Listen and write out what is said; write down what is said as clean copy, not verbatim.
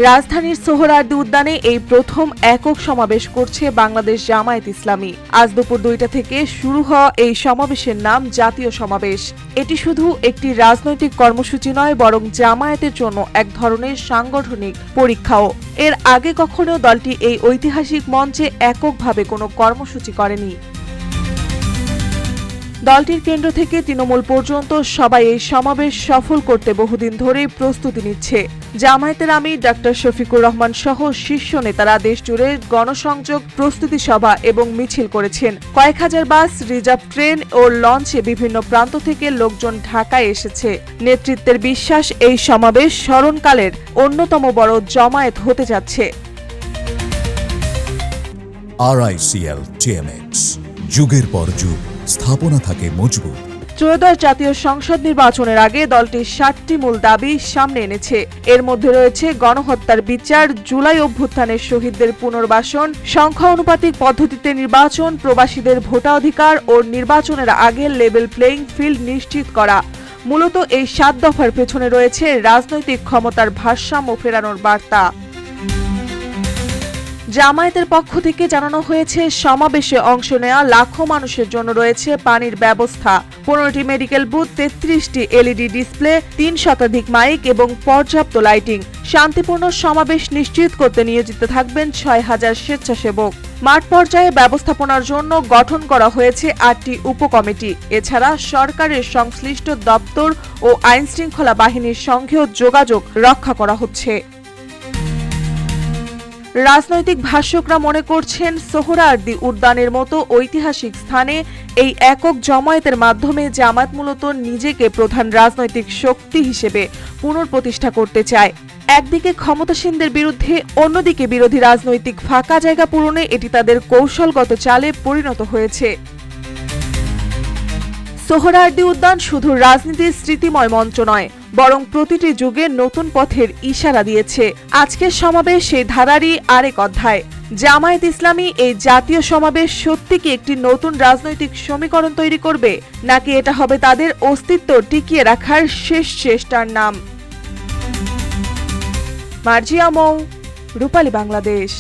রাজধানীর সোহরাওয়ার্দী উদ্যানে এই প্রথম একক সমাবেশ করছে বাংলাদেশ জামায়াত ইসলামী। আজ দুপুর 2টা থেকে শুরু হওয়া এই সমাবেশের নাম জাতীয় সমাবেশ। এটি শুধু একটি রাজনৈতিক কর্মসূচি নয়, বরং জামায়াতের জন্য এক ধরনের সাংগঠনিক পরীক্ষাও। এর আগে কখনো দলটি এই ঐতিহাসিক মঞ্চে এককভাবে কোনো কর্মসূচি করেনি। দলটির কেন্দ্র থেকে তৃণমূল পর্যন্ত সবাই এই সমাবেশ সফল করতে বহুদিন ধরেই প্রস্তুতি নিচ্ছে। জামায়াতের আমির ডক্টর শফিকুর রহমান সহ শীর্ষ নেতারা দেশজুড়ে গণসংযোগ, প্রস্তুতি সভা এবং মিছিল করেছেন। কয়েক হাজার বাস, রিজার্ভ ট্রেন ও লঞ্চে বিভিন্ন প্রান্ত থেকে লোকজন ঢাকায় এসেছে। নেতৃত্বের বিশ্বাস, এই সমাবেশ স্মরণকালের অন্যতম বড় জমায়েত হতে যাচ্ছে। RICL TMX, যুগের পর যুগ স্থাপনা থাকে মজবুত। ত্রয়োদশ জাতীয় সংসদ নির্বাচনের আগে দলটি 7টি মূল দাবি সামনে এনেছে। এর মধ্যে রয়েছে গণহত্যার বিচার, জুলাই অভ্যুত্থানের শহীদদের পুনর্বাসন, সংখ্যা অনুপাতিক পদ্ধতিতে নির্বাচন, প্রবাসীদের ভোটাধিকার ও নির্বাচনের আগে লেভেল প্লেইং ফিল্ড নিশ্চিত করা। মূলত এই 7 দফার পেছনে রয়েছে রাজনৈতিক ক্ষমতার ভারসাম্য ফেরানোর বার্তা। জামায়াতের পক্ষ থেকে জানানো হয়েছে, সমাবেশে অংশ নেওয়া লাখো মানুষের জন্য রয়েছে পানির ব্যবস্থা, 15টি মেডিকেল বুথ, 33টি LED ডিসপ্লে, 3 শতাধিক মাইক এবং পর্যাপ্ত লাইটিং। শান্তিপূর্ণ সমাবেশ নিশ্চিত করতে নিয়োজিত থাকবেন 6000 স্বেচ্ছাসেবক। মাঠ পর্যায়ে ব্যবস্থাপনার জন্য গঠন করা হয়েছে 8টি উপকমিটি। এছাড়া সরকারের সংশ্লিষ্ট দপ্তর ও আইনশৃঙ্খলা বাহিনীর সঙ্গেও যোগাযোগ রক্ষা করা হচ্ছে। রাজনৈতিক ভাষ্যকরা মনে করছেন, সোহরাওয়ার্দী উদ্যানের মতো ঐতিহাসিক স্থানে এই একক জমায়েতের মাধ্যমে জামায়াত মূলত নিজেকে প্রধান রাজনৈতিক শক্তি হিসেবে পুনঃপ্রতিষ্ঠা করতে চায়। একদিকে ক্ষমতাসীনদের বিরুদ্ধে, অন্যদিকে বিরোধী রাজনৈতিক ফাঁকা জায়গা পূরণে এটি তাদের কৌশলগত চালে পরিণত হয়েছে। সোহরাওয়ার্দী উদ্যান শুধু রাজনীতির স্মৃতিময় মঞ্চ নয়, বরং প্রতিটি যুগে নতুন পথের ইশারা দিয়েছে। আজকের সমাবেশ সেই ধারারই আরেক অধ্যায়। জামায়াত ইসলামী এই জাতীয় সমাবেশ সত্যি কি একটি নতুন রাজনৈতিক সমীকরণ তৈরি করবে, নাকি এটা হবে তাদের অস্তিত্ব টিকিয়ে রাখার শেষ চেষ্টার নাম? মার্জিয়া মৌ, রূপালী বাংলাদেশ।